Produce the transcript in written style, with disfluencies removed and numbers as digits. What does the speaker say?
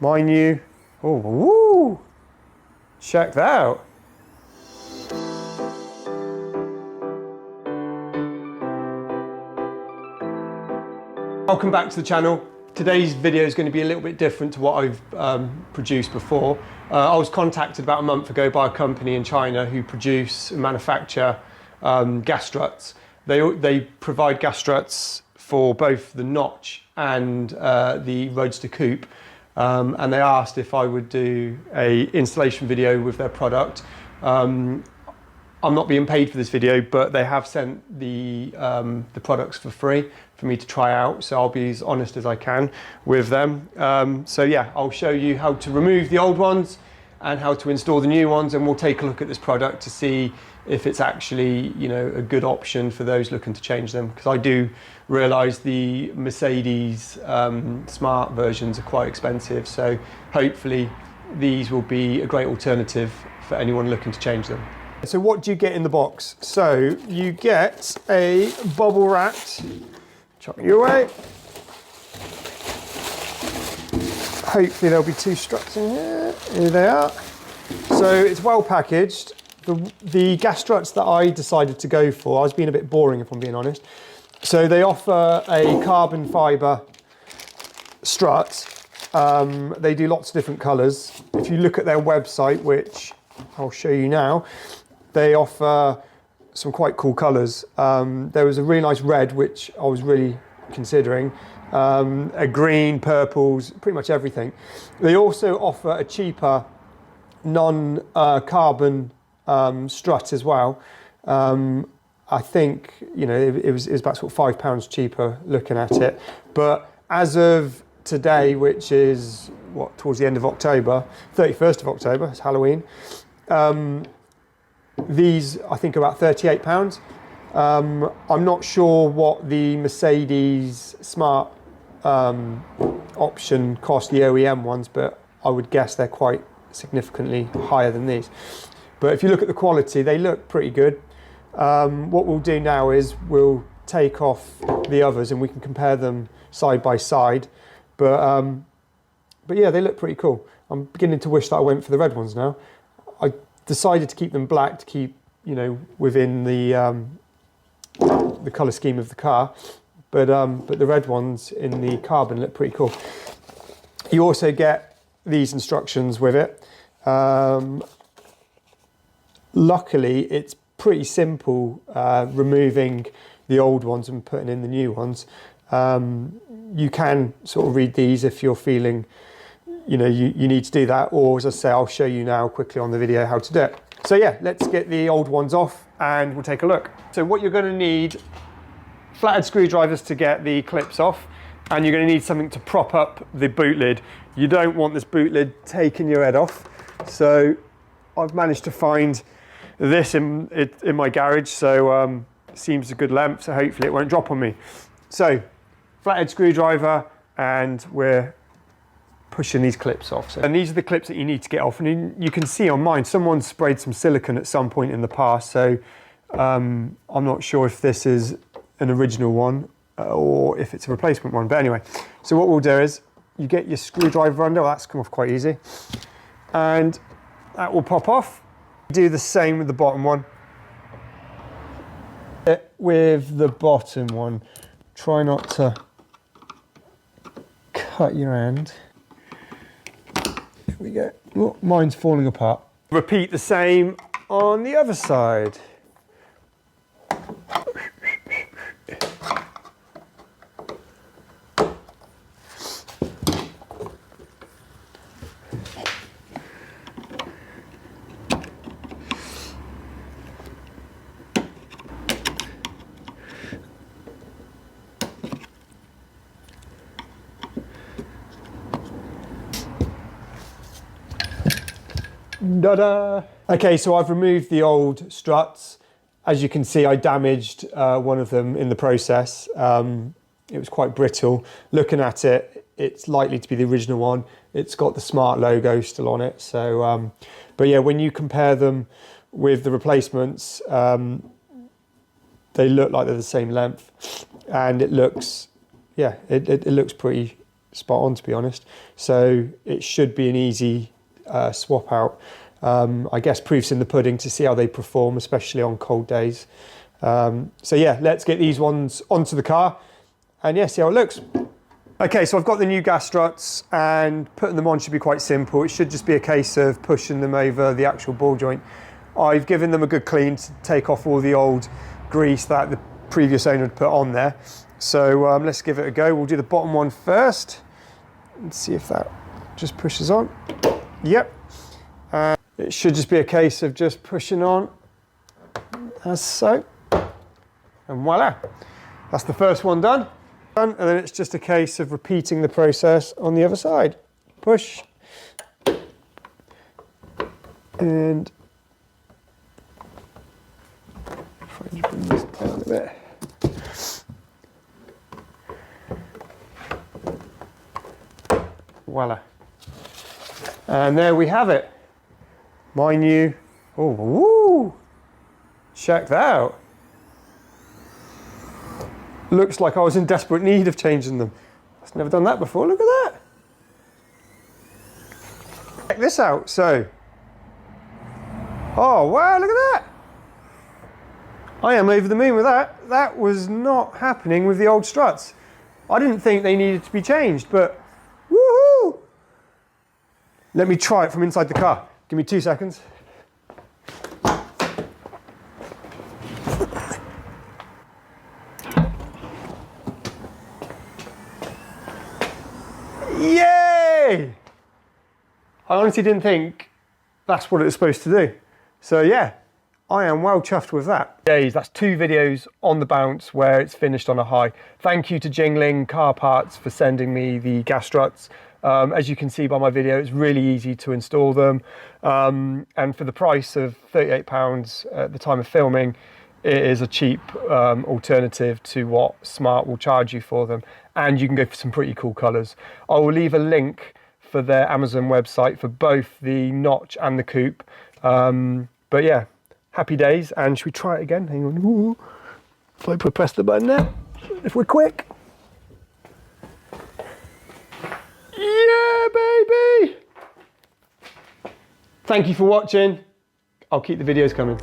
My new, oh, woo! Check that out. Welcome back to the channel. Today's video is going to be a little bit different to what I've produced before. I was contacted about a month ago by a company in China who produce and manufacture gas struts. They provide gas struts for both the Notch and the Roadster Coupe. And they asked if I would do a installation video with their product. I'm not being paid for this video, but they have sent the products for free for me to try out. So I'll be as honest as I can with them. So yeah, I'll show you how to remove the old ones and how to install the new ones. And we'll take a look at this product to see if it's actually, you know, a good option for those looking to change them. Because I do realize the Mercedes smart versions are quite expensive. So hopefully these will be a great alternative for anyone looking to change them. So what do you get in the box? So you get a bubble wrapped, chuck you away. Hopefully there'll be 2 struts in here. Here they are. So it's well packaged. The gas struts that I decided to go for, I was being a bit boring if I'm being honest. So they offer a carbon fibre strut. They do lots of different colours. If you look at their website, which I'll show you now, they offer some quite cool colours. There was a really nice red, which I was really considering. A green, purples, pretty much everything. They also offer a cheaper non-carbon strut as well. I think, you know, it was about sort of £5 cheaper looking at it. But as of today, which is what, towards the end of October, 31st of October, it's Halloween. These I think are about £38. I'm not sure what the Mercedes smart option cost, the OEM ones, but I would guess they're quite significantly higher than these. But if you look at the quality, they look pretty good. What we'll do now is we'll take off the others and we can compare them side by side. But yeah, they look pretty cool. I'm beginning to wish that I went for the red ones now. I decided to keep them black to keep, you know, within the colour scheme of the car. But the red ones in the carbon look pretty cool. You also get these instructions with it. Luckily, it's pretty simple removing the old ones and putting in the new ones. You can sort of read these if you're feeling, you know, you need to do that, or as I say, I'll show you now quickly on the video how to do it. So yeah, let's get the old ones off and we'll take a look. So what you're going to need, flathead screwdrivers to get the clips off, and you're going to need something to prop up the boot lid. You don't want this boot lid taking your head off. So I've managed to find this in my garage, so it seems a good length, so hopefully it won't drop on me. So flathead screwdriver, and we're pushing these clips off. So, and these are the clips that you need to get off, and you can see on mine, someone sprayed some silicone at some point in the past, so I'm not sure if this is an original one or if it's a replacement one, but anyway. So what we'll do is, you get your screwdriver under, well, that's come off quite easy, and that will pop off. Do the same with the bottom one. With the bottom one, try not to cut your hand. There we go. Oh, mine's falling apart. Repeat the same on the other side. Ta-da! Okay, so I've removed the old struts. As you can see, I damaged one of them in the process. It was quite brittle. Looking at it, it's likely to be the original one. It's got the smart logo still on it. So, but yeah, when you compare them with the replacements, they look like they're the same length, and it looks, yeah, it looks pretty spot on, to be honest. So it should be an easy swap out. I guess proof's in the pudding to see how they perform, especially on cold days. So yeah, let's get these ones onto the car and yeah, see how it looks. Okay, so I've got the new gas struts, and putting them on should be quite simple. It should just be a case of pushing them over the actual ball joint. I've given them a good clean to take off all the old grease that the previous owner had put on there. So let's give it a go. We'll do the bottom one first and see if that just pushes on. Yep. It should just be a case of just pushing on as so. And voila, that's the first one done. And then it's just a case of repeating the process on the other side. Push. And if I just bring this down a bit. Voila. And there we have it. My new, oh, woo! Check that out. Looks like I was in desperate need of changing them. I've never done that before, look at that. Check this out, so. Oh wow, look at that. I am over the moon with that. That was not happening with the old struts. I didn't think they needed to be changed, but woohoo! Let me try it from inside the car. Give me 2 seconds. Yay! I honestly didn't think that's what it was supposed to do. So yeah, I am well chuffed with that. That's 2 videos on the bounce where it's finished on a high. Thank you to Jingling Car Parts for sending me the gas struts. As you can see by my video, it's really easy to install them. And for the price of £38 at the time of filming, it is a cheap alternative to what Smart will charge you for them. And you can go for some pretty cool colours. I will leave a link for their Amazon website for both the notch and the coupe. But yeah, happy days. And should we try it again? Hang on. Ooh. If I press the button there, if we're quick. Yeah, baby! Thank you for watching. I'll keep the videos coming.